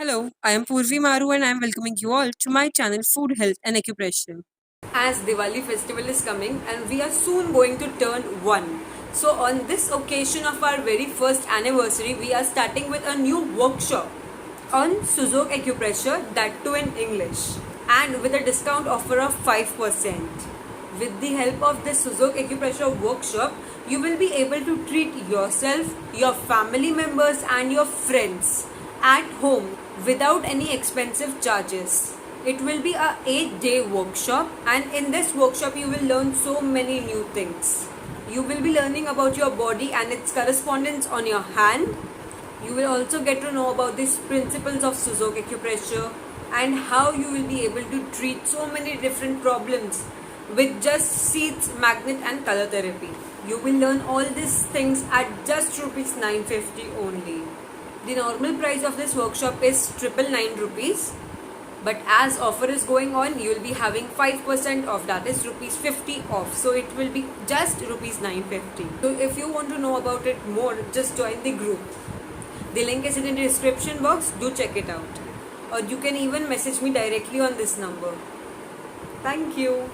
Hello, I am Purvi Maru and I am welcoming you all to my channel Food, Health and Acupressure. As Diwali festival is coming and we are soon going to turn 1. So on this occasion of our very first anniversary, we are starting with a new workshop on Sujok Acupressure, that too in English, and with a discount offer of 5%. With the help of this Sujok Acupressure workshop, you will be able to treat yourself, your family members and your friends at home without any expensive charges. It will be a 8-day workshop, and in this workshop you will learn so many new things. You will be learning about your body and its correspondence on your hand. You will also get to know about these principles of Sujok Acupressure and how you will be able to treat so many different problems with just seeds, magnet and color therapy. You will learn all these things at just rupees 950 only. The normal price of this workshop is 999 rupees, but as offer is going on, you will be having 5% off, that is rupees 50 off. So it will be just rupees 950. So if you want to know about it more, just join the group. The link is in the description box. Do check it out. Or you can even message me directly on this number. Thank you.